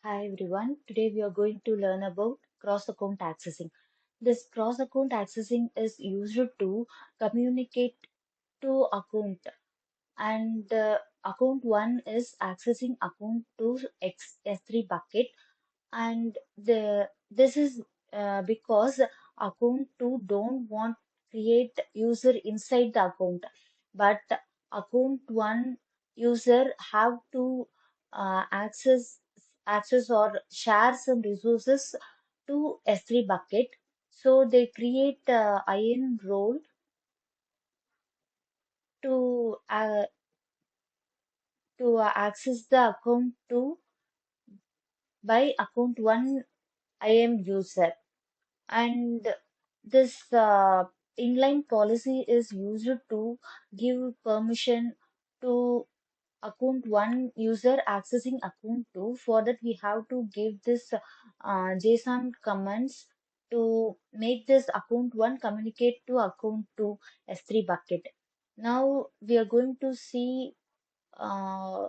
Hi everyone. Today we are going to learn about cross-account accessing. This cross-account accessing is used to communicate to account, and account 1 is accessing account 2 S3 bucket, and this is because account 2 don't want create user inside the account, but account 1 user have to access or share some resources to S3 bucket. So they create IAM role to access the account 2 by account 1 IAM user. And this inline policy is used to give permission to account 1 user accessing account 2. For that we have to give this JSON commands to make this account 1 communicate to account 2 S3 bucket. Now we are going to see uh,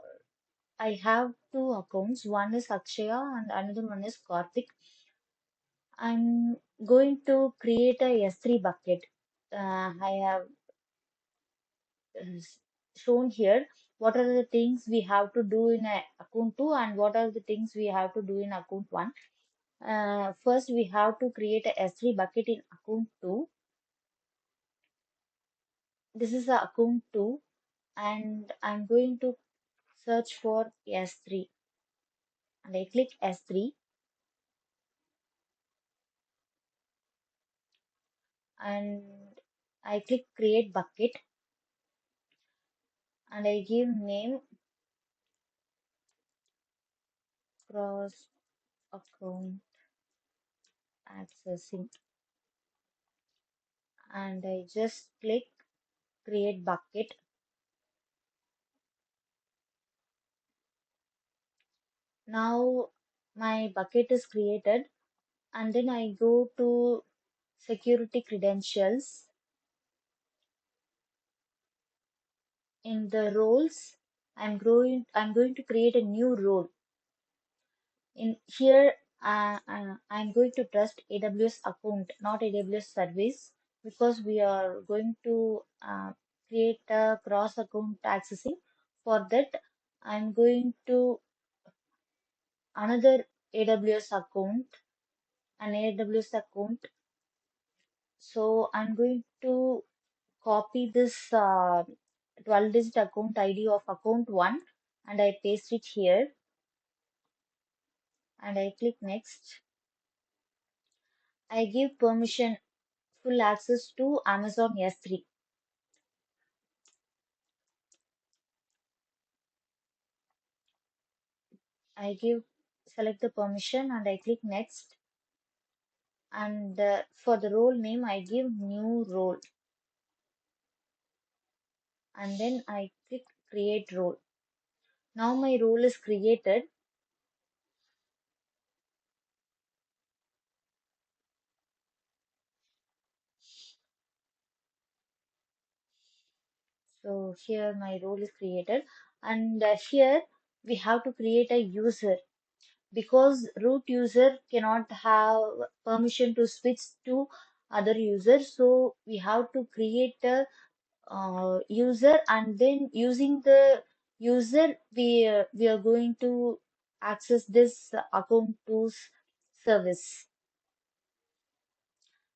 I have two accounts. One is Akshaya and another one is Karthik. I'm going to create a S3 bucket. I have shown here what are the things we have to do in account 2 and what are the things we have to do in account 1. First, we have to create a S3 bucket in account 2. This is the account 2 and I'm going to search for S3 and I click S3 and I click create bucket and I give name cross account accessing and I just click create bucket. Now my bucket is created and then I go to security credentials. In the roles, I'm going to create a new role. In here, I'm going to trust AWS account, not AWS service, because we are going to create a cross account accessing. For that, I'm going to another AWS account, an AWS account. So I'm going to copy this 12-digit account ID of account 1 and I paste it here and I click next. I give permission full access to Amazon S3. I give select the permission and I click next, and for the role name I give new role and then I click create role. Now my role is created. So here my role is created, and here we have to create a user because root user cannot have permission to switch to other users. So we have to create a user, and then using the user we are going to access this account tools service.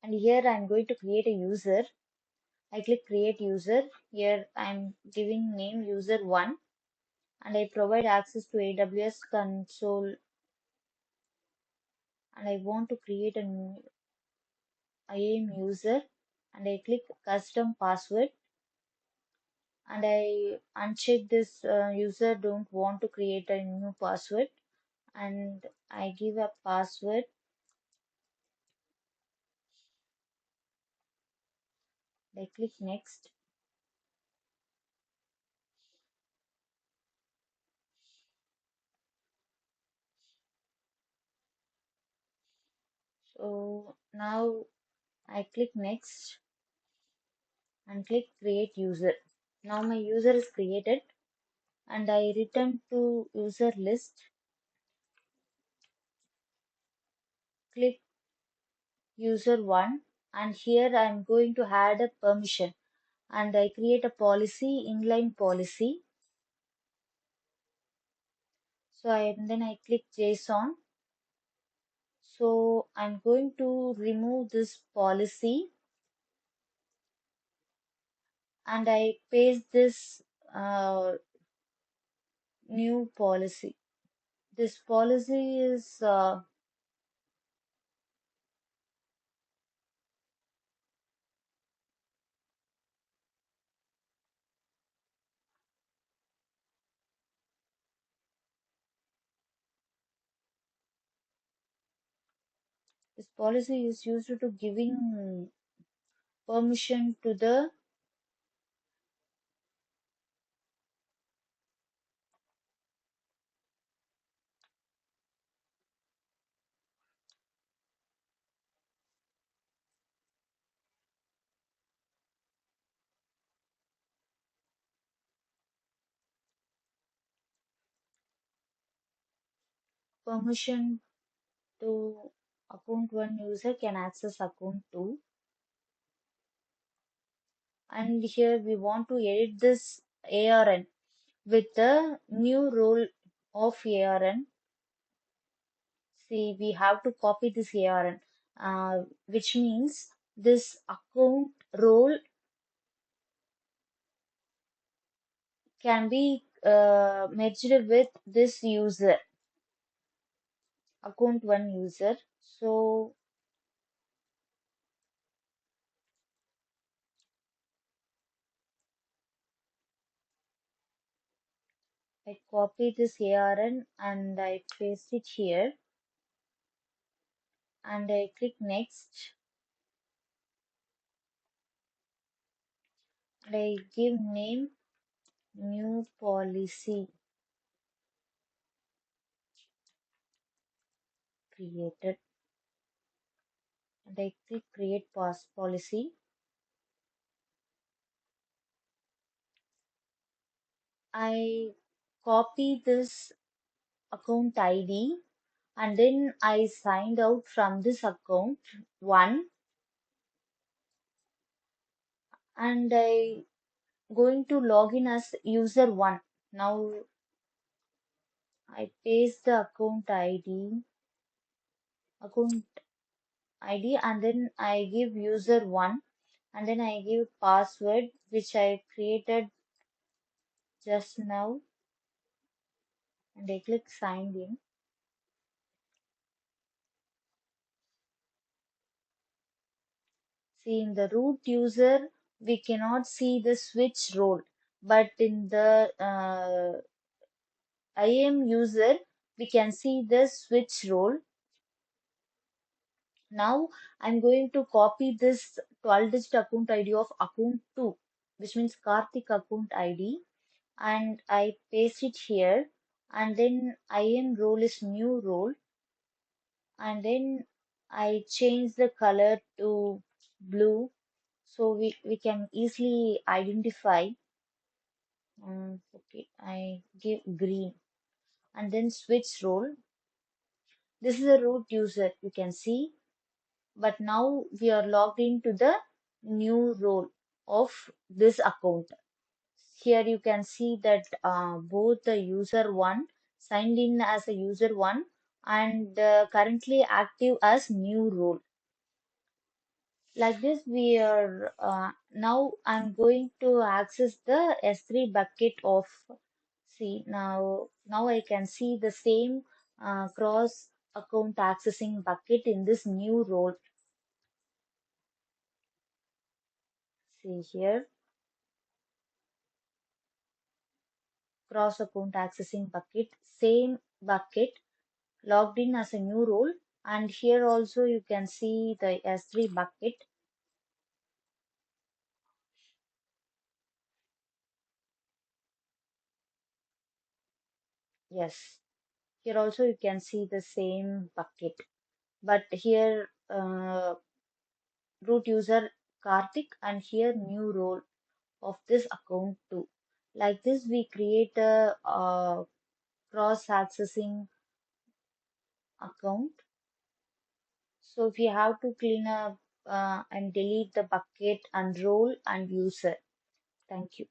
And here I'm going to create a user. I click create user. Here I'm giving name user1 and I provide access to AWS console, and I want to create a new IAM user and I click custom password and I uncheck this user don't want to create a new password and I give a password. I click next. So now I click next and click create user. Now my user is created and I return to user list click user one, and here I'm going to add a permission, and I create a policy, inline policy. So then I click JSON. So I'm going to remove this policy, and I paste this new policy. This policy is used to giving permission to the permission to account one user can access account two. And here we want to edit this ARN with the new role of ARN. See, we have to copy this ARN, which means this account role can be merged with this user, account one user. So I copy this ARN and I paste it here, and I click next, and I give name new policy created, and I click create pass policy. I copy this account ID, and then I signed out from this account one, and I going to log in as user one. Now I paste the account ID, and then I give user one, and then I give password which I created just now, and I click signed in. See, in the root user, we cannot see the switch role, but in the IAM user, we can see the switch role. Now I'm going to copy this 12-digit account ID of account 2, which means Karthik account ID, and I paste it here, and then IAM role is new role, and then I change the color to blue so we can easily identify. Okay, I give green, and then switch role. This is a root user, you can see, but now we are logged into the new role of this account. Here you can see that both the user one signed in as a user one, and currently active as new role. Like this, we are now I'm going to access the S3 bucket of, see, now I can see the same cross account accessing bucket in this new role. See here, cross account accessing bucket, same bucket logged in as a new role, and here also you can see the S3 bucket. Yes, here also you can see the same bucket, but here root user Karthik, and here new role of this account too. Like this, we create a cross accessing account. So if you have to clean up and delete the bucket, unroll and use it. Thank you.